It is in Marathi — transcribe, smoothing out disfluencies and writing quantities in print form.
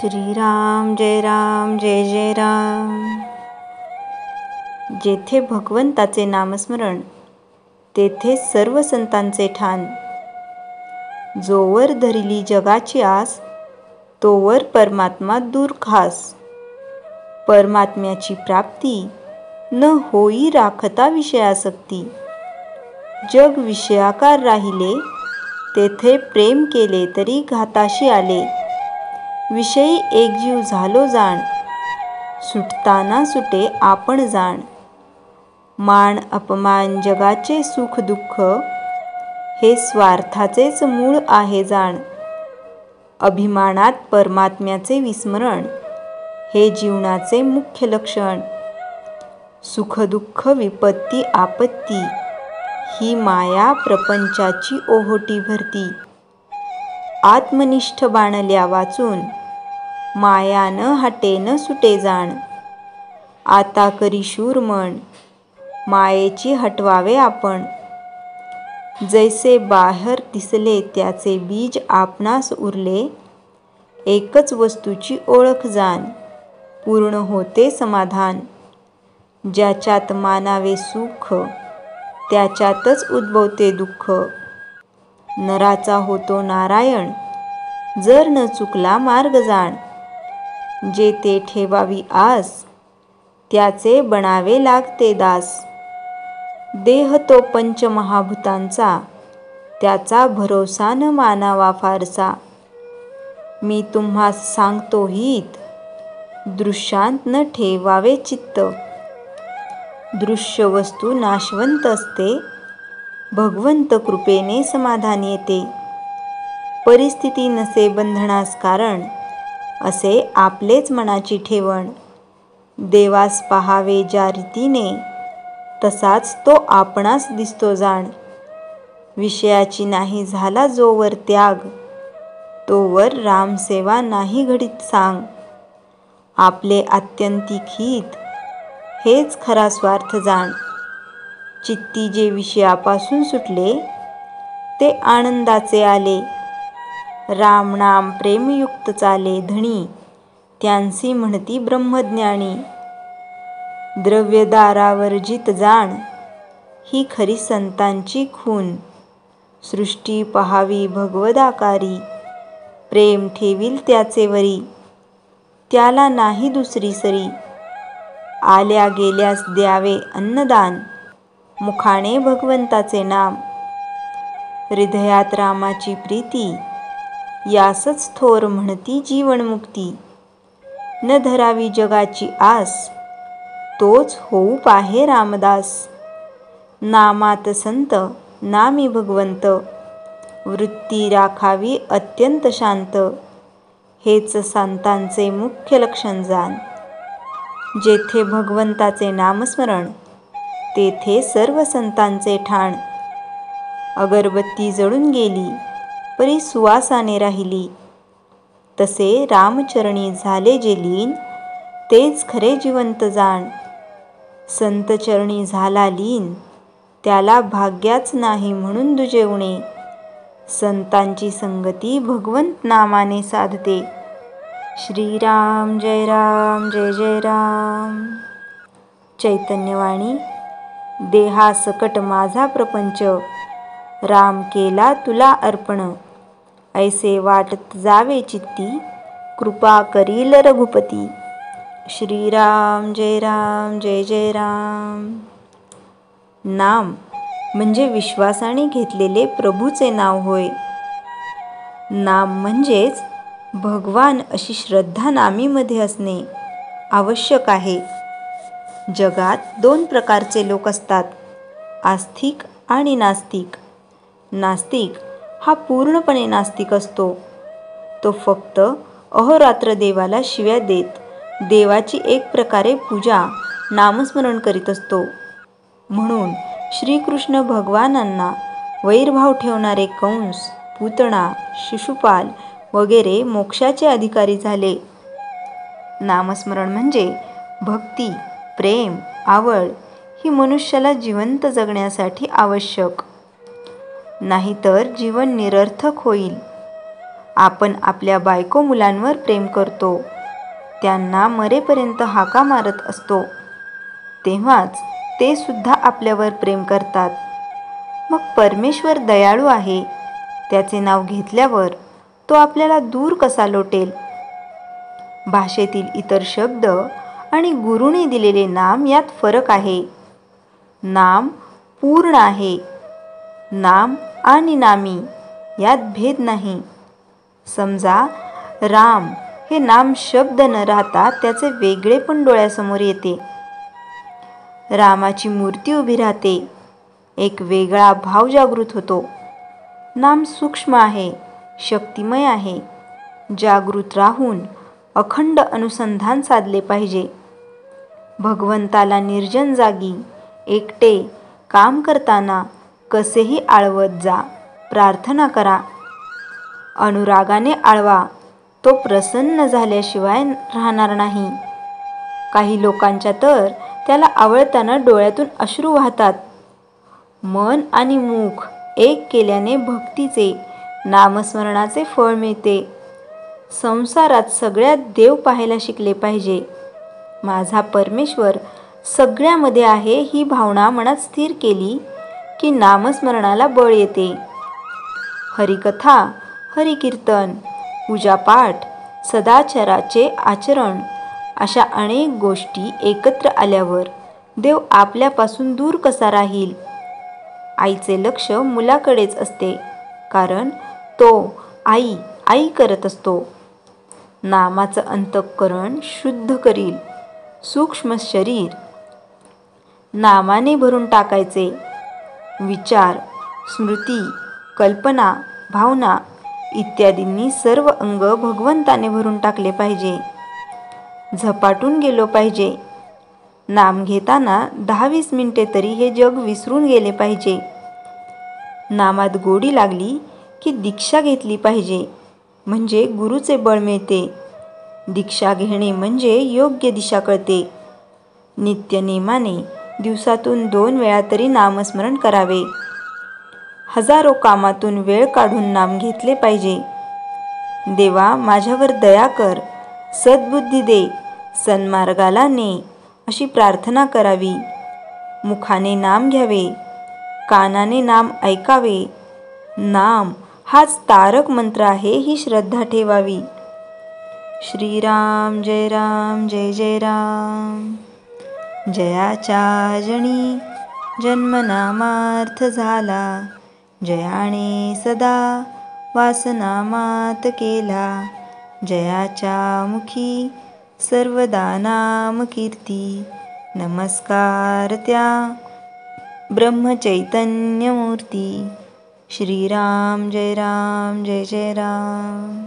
श्रीराम जय जय राम। जेथे भगवंताचे नामस्मरण तेथे सर्व संतांचे ठाण। जोवर धरिली जगाची आस तोवर परमात्मा दूर खास। परमात्म्याची प्राप्ती न होई राखता विषयासक्ती। जग विषयाकार राहिले तेथे प्रेम केले तरी घाताशी आले। विषयी एकजीव झालो जाण सुटताना सुटे आपण जाण। मान अपमान जगाचे सुख दुःख हे स्वार्थाचेच मूळ आहे जाण। अभिमानात परमात्म्याचे विस्मरण हे जीवनाचे मुख्य लक्षण। सुख दुःख विपत्ती आपत्ती ही माया प्रपंचाची ओहोटी भरती। आत्मनिष्ठ बाणल्या वाचून माया न हटे न सुटे जाण। आता करी शूर मन मायेची हटवावे आपण। जैसे बाहेर दिसले त्याचे बीज आपणास उरले। एकच वस्तूची ओळख जाण पूर्ण होते समाधान। ज्याच्यात मानावे सुख त्याच्यातच उद्भवते दुःख। नराचा होतो नारायण जर न चुकला मार्ग जाण। जे ते ठेवावी आस त्याचे बनावे लागते दास। देह तो पंचमहाभूतांचा त्याचा भरोसा न मानावा फारसा। मी तुम्हास सांगतो हित दृश्यात न ठेवावे चित्त। दृश्य वस्तू नाशवंत असते भगवंत कृपेने समाधान येते। परिस्थिती नसे बंधनास कारण असे आपलेच मनाची ठेवण। देवास पाहावे ज्या रीतीने तसाच तो आपणास दिसतो जाण। विषयाची नाही झाला जोवर त्याग तोवर रामसेवा नाही घडीत सांग। आपले आत्यंतिक हित हेच खरा स्वार्थ जाण। चित्ती जे विषयापासून सुटले ते आनंदाचे आले। राम नाम प्रेमयुक्त चाले धणी त्यांसी म्हणती ब्रह्मज्ञानी। द्रव्यदारावर्जित जाण ही खरी संतांची खूण। सृष्टी पहावी भगवदाकारी प्रेम ठेवील त्याचे वरी। त्याला नाही दुसरी सरी आल्या गेल्यास द्यावे अन्नदान। मुखाने भगवंताचे नाम हृदयात रामाची प्रीती यासच थोर म्हणती जीवनमुक्ती। न धरावी जगाची आस तोच होऊ पाहे रामदास। नामात संत नामी भगवंत वृत्ती राखावी अत्यंत शांत। हेच संतांचे मुख्य लक्षण जाण। जेथे भगवंताचे नामस्मरण तेथे सर्व संतांचे ठाण। अगरबत्ती जळून गेली परी सुवासाने राहिली। तसे रामचरणी झाले जे लीन तेच खरे जिवंत जाण। संतचरणी झाला लीन त्याला भाग्याच नाही म्हणून दुजेवणे। संतांची संगती भगवंत नामाने साधते। श्रीराम जय जय राम। चैतन्यवाणी देहासकट माझा प्रपंच राम केला तुला अर्पण। ऐसे वाटत जावे चित्ती कृपा करील रघुपती। श्रीराम जय जय राम। नाम म्हणजे विश्वासाने घेतलेले प्रभूचे नाव होय। नाम म्हणजेच भगवान अशी श्रद्धा नामीमध्ये असणे आवश्यक आहे। जगात दोन प्रकारचे लोक असतात आस्तिक आणि नास्तिक। नास्तिक हा पूर्णपणे नास्तिक असतो। तो फक्त अहोरात्र देवाला शिव्या देत देवाची एक प्रकारे पूजा नामस्मरण करीत असतो। म्हणून श्रीकृष्ण भगवानांना वैरभाव ठेवणारे कंस पूतना शिशुपाल वगैरे मोक्षाचे अधिकारी झाले। नामस्मरण म्हणजे भक्ती प्रेम आवड ही मनुष्याला जिवंत जगण्यासाठी आवश्यक। नाहीतर जीवन निरर्थक होईल। आपण आपल्या बायको मुलांवर प्रेम करतो, त्यांना मरेपर्यंत हाका मारत असतो, तेव्हाच ते सुद्धा आपल्यावर प्रेम करतात. मग परमेश्वर दयाळू आहे, त्याचे नाव घेतल्यावर तो आपल्याला दूर कसा लोटेल? भाषेतील इतर शब्द आणि गुरूने दिलेले नाम यात फरक आहे. नाम पूर्ण आहे. नाम आणि नामी यात भेद नाही. समजा राम हे नाम शब्द न राहता त्याचे वेगळेपण डोळ्यासमोर येते. रामाची मूर्ती उभी राहते, एक वेगळा भाव जागृत होतो. नाम सूक्ष्म आहे, शक्तिमय आहे. जागृत राहून अखंड अनुसंधान साधले पाहिजे. भगवंताला निर्जन जागी एकटे काम करताना कसेही आळवत जा, प्रार्थना करा. अनुरागाने आळवा, तो प्रसन्न झाल्याशिवाय राहणार नाही. काही लोकांच्या तर त्याला आवळताना डोळ्यातून अश्रू वाहतात. मन आणि मुख एक केल्याने भक्तीचे, नामस्मरणाचे फळ मिळते. संसारात सगळ्यात देव पाहायला शिकले पाहिजे. माझा परमेश्वर सगळ्यामध्ये आहे ही भावना मनात स्थिर केली की नामस्मरणाला बळ येते. हरिकथा, हरिकीर्तन, पूजापाठ, सदाचाराचे आचरण अशा अनेक गोष्टी एकत्र आल्यावर देव आपल्यापासून दूर कसा राहील? आईचे लक्ष मुलाकडेच असते, कारण तो आई आई करत असतो. नामाचं अंतःकरण शुद्ध करील. सूक्ष्म शरीर नामाने भरून टाकायचे. विचार, स्मृती, कल्पना, भावना इत्यादींनी सर्व अंग भगवंताने भरून टाकले पाहिजे. झपाटून गेलो पाहिजे. नाम घेताना 10-20 मिनिटे तरी हे जग विसरून गेले पाहिजे. नामात गोडी लागली की दीक्षा घेतली पाहिजे, म्हणजे गुरुचे बळ मिळते. दीक्षा घेणे म्हणजे योग्य दिशा कळते. नित्यनेमाने दिवसातून 2 वेळा तरी नामस्मरण करावे. हजारो कामातून वेळ काढून नाम घेतले पाहिजे. देवा, माझ्यावर दया कर, सद्बुद्धी दे, सन्मार्गाला ने, अशी प्रार्थना करावी. मुखाने नाम घ्यावे, कानाने नाम ऐकावे. नाम हाच तारक मंत्र आहे ही श्रद्धा ठेवावी. श्रीराम जय राम जय जय राम. जयाच्या जणी जन्मनामार्थ झाला, जयाने सदा वासनामात केला. जयाच्या मुखी सर्वदा नाम कीर्ती, नमस्कार त्या ब्रह्मचैतन्यमूर्ती. श्रीराम जय राम जय जय राम.